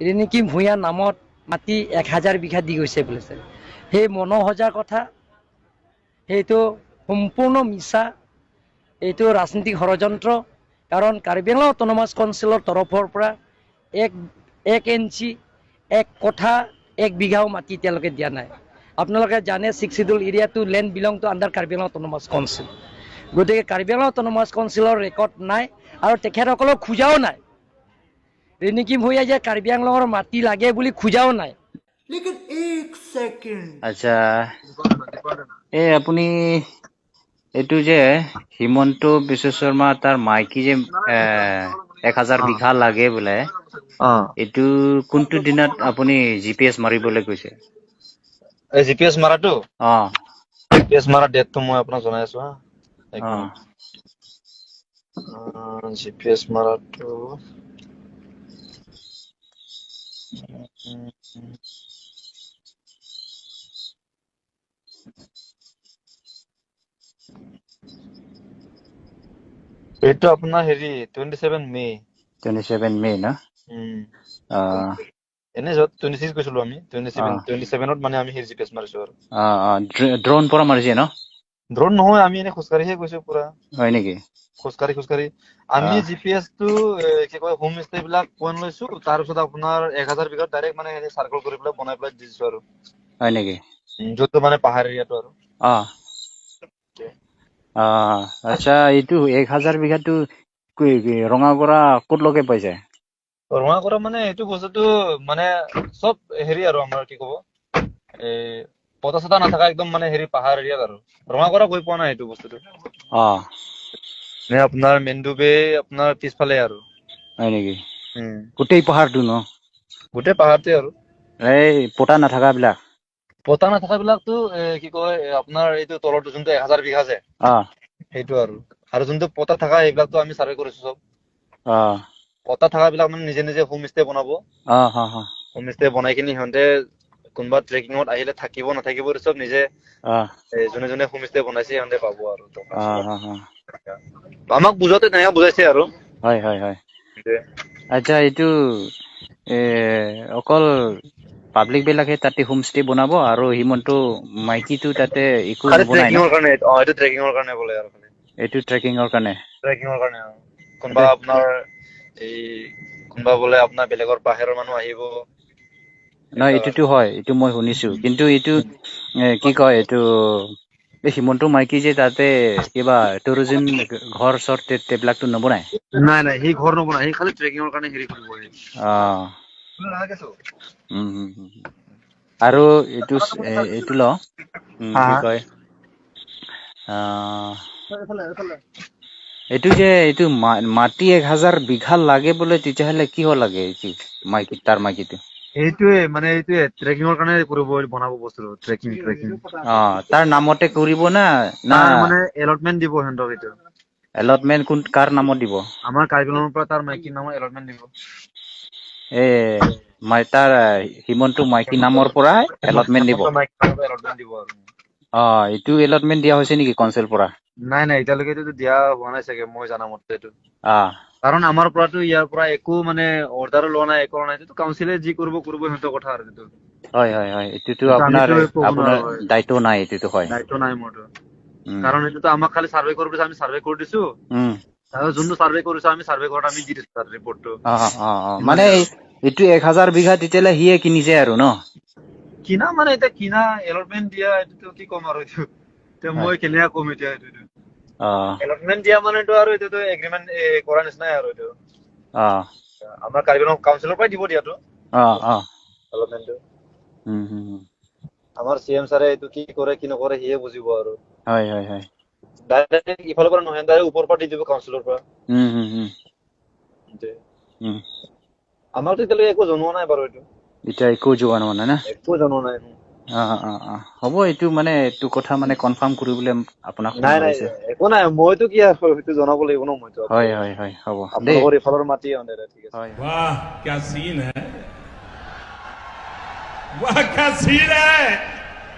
ৰিণিকী ভূঞাৰ নামত মাটি 1000 বিঘা দি গৈছে বুলিছে। সেই মনোহজাৰ কথা সেইটো সম্পূৰ্ণ মিছা। এইটো ৰাজনীতিক ষড়যন্ত্ৰ। কাৰণ কাৰ্বি আংলং অট'নমাছ কাউন্সিলৰ তৰফৰ পৰা এক ইঞ্চি 1 কঠা 1 বিঘাও মাটি এতিয়ালৈকে দিয়া নাই। আপোনালোকে জানে 6 শিডিউল এৰিয়াটো land belong to under Karbi Anglong autonomous council. গতিকে কাৰ্বি আংলং অট'নমাছ কাউন্সিলৰ ৰেকৰ্ড নাই আৰু তেখেতসকলক খোজাও নাই। ৰিণিকী ভূঞাই যে কাৰ্বি আংলঙৰ মাটি লাগে বুলি খোজাও নাই। আচ্ছা, আপুনি এইটো যে হিমন্ত বিশ্ব শৰ্মা তাৰ মাইকী যে 1000 বিঘা লাগে বোলে, এইটো কোনটো দিনত আপুনি GPS মাৰিবলৈ কৈছে? GPS মাৰাটো? GPS মাৰা ডেটটো মই আপোনাক জনাই আছো হা। এক মিনিট। GPS মাৰাটো এইটো আপোনাৰ হেৰি 27 মে। 27 মে না? এনে যত 26 কৈছিলো আমি 27ত মানে আমি হেৰি GPS মাৰিছো আৰু। ড্ৰোন পৰা মাৰিছে ন? ড্ৰোন নহয়, আমি এনে খোজকাঢ়িহে গৈছো পুৰা। হয় নেকি? খোজকাঢ়ি আমি GPS টো কি কয় হোম ষ্টে বিলাক পইণ্ট লৈছো, তাৰ পিছত আপোনাৰ 1000 বিঘাত ডাইৰেক্ট মানে চাৰ্কল কৰি পেলাই বনাই পেলাই দিছো আৰু। হয় নেকি? য'ত মানে পাহাৰ এৰিয়াটো আৰু। আচ্ছা, এইটো 1000 বিঘাটো ৰঙাগড়া ক'ত লগে পাইছে? ৰঙাগড়া মানে এইটো বস্তুটো মানে চব হেৰি আৰু আমাৰ কি কব পতা চতা নাথাকা একদম মানে হেৰি পাহাৰ এৰিয়াত আৰু। ৰঙাগড়া গৈ পোৱা নাই এইটো বস্তুটো। আপোনাৰ মেন্দুবে আপোনাৰ পিছফালে আৰু। হয় নেকি? গোটেই পাহাৰটো ন? গোটেই পাহাৰটোৱে আৰু। এই পতা নাথাকা বিলাক? পতা নাথাকা বিলাকতো কি কয় আপোনাৰ এইটো তলৰটো যোনটো 1000 বিঘা যে সেইটো আৰু যোনটো পতা থাকা এইবিলাকতো আমি চাৰ্ভে কৰিছো চব। পতা থাকা বিলাক মানে নিজে নিজে হোম ষ্টে বনাব। হোম ষ্টে বনাই কিনি সিহঁতে কোনোবা ট্ৰেকিঙত আহিলে থাকিব নাথাকিব চব নিজে যোনে যোনে হোম ষ্টে বনাইছে সিহঁতে পাব আৰু। আমাক বুজাওতে তেনেকে বুজাইছে আৰু। হয় হয় হয়। আচ্ছা, এইটো অকল পাব্লিক বিলাকে তাতে হোম ষ্টে বনাব আৰু হিমন্ত মাইকীটো তাতে একো খালি নবনাই ন? ট্ৰেকিঙৰ কাৰণে, এইটো ট্ৰেকিঙৰ কাৰণে বোলে আৰু। এইটো ট্ৰেকিঙৰ কাৰণে? ট্ৰেকিঙৰ কাৰণে কোনোবা আপোনাৰ কোনোবা বোলে আপোনাৰ বেলেগৰ বাহিৰৰ মানুহ আহিব। নহয়, এইটোতো হয়, এইটো মই শুনিছো। কিন্তু এইটো কি কয় এইটো হিমন্ত মাইকী যে তাতে কিবা টুৰিজিম ঘৰ চৰ এইবিলাকতো নবনাই? নাই নাই, সি ঘৰ নবনাই, সি খালি ট্ৰেকিঙৰ কাৰণে হেৰি কৰিব। আৰু এইটো ল কি কয় এইটো যে এইটো মাটি 1000 বিঘা লাগে বোলে, তেতিয়াহলে কিহ লাগে এইটো তাৰ মাইকীটো? এইটোয়ে মানে এইটোয়ে ট্ৰেকিঙৰ কাৰণে বনাব বস্তুটো। ট্ৰেকিং তাৰ নামতে কৰিব না তাৰ মানে এলটমেন্ট দিব সিহঁতক। এইটো এলটমেন্ট কাৰ নামত দিব? আমাৰ কাৰ্বি আংলঙৰ পৰা তাৰ মাইকীৰ নামত এলটমেন্ট দিব। তাৰ হিমন্ত মাইকী নামৰ পৰা এলটমেন্ট দিব? এইটো এলটমেন্ট দিয়া হৈছে নেকি কাউন্সিলৰ পৰা? নাই নাই, এতিয়ালৈকে এইটো দিয়া হোৱা নাই চাগে মই জানা মতে এইটো। কাৰণ আমাৰ পৰাতো ইয়াৰ পৰা একো মানে অৰ্ডাৰো লোৱা নাই, একো নাই। কাউন্সিলে যি কৰিব সিহঁতৰ কথা আৰু। হয় হয় হয়, এইটোতো আপোনাৰ দায়িত্ব নাই। এইটোতো হয়, দায়িত্ব নাই মোৰতো। কাৰণ এইটোতো আমাক খালি চাৰ্ভে কৰিব দিছে, আমি চাৰ্ভে কৰি দিছো। যোনটো চাৰ্ভে কৰিছো আমি চাৰ্ভে কৰাত আমি দি দিছো ৰিপৰ্টটো। মানে এইটো 1000 বিঘা তেতিয়াহলে সিয়ে কিনিছে আৰু ন? কিনা মানে এতিয়া কিনা এলটমেন্ট দিয়া এইটো কি ক'ম আৰু। এইটো মই কেনেকে কম এতিয়া। এলটমেন্ট দিয়া মানেটো আৰু এইটোতো এগ্ৰিমেন্ট কৰা নিচিনাই আৰু এইটো। আমাৰ কাৰ্বি আংলং কাউন্সিলৰ পৰাই দিব দিয়াটো এলটমেন্টটো। আমাৰ CM ছাৰে এইটো কি কৰে কি নকৰে সিয়ে বুজিব আৰু। হয় হয় হয়। ডাইৰেক্ট ইফালৰ পৰা নহয়, ডাইৰেক্ট ওপৰৰ পৰা দি দিব কাউন্সিলৰ পৰা। আমাকতো এতিয়ালৈকে একো জনোৱা নাই বাৰু এইটো। এতিয়া একো যোৱা নাই না? একো জনোৱা নাই। হ'ব, এইটো মানে এইটো কথা মানে কনফাৰ্ম কৰিবলৈ আপোনাক ফোন নাই নাই, মাৰিছে। একো নাই। মইতো কি আৰু সেইটো জনাব লাগিব ন মইতো হয় হয় হয়, হ'ব দেই। আপোনালোকৰ ইফালৰ মাটি ঠিক আছে। वाह क्या सीन है, वाह क्या सीन है।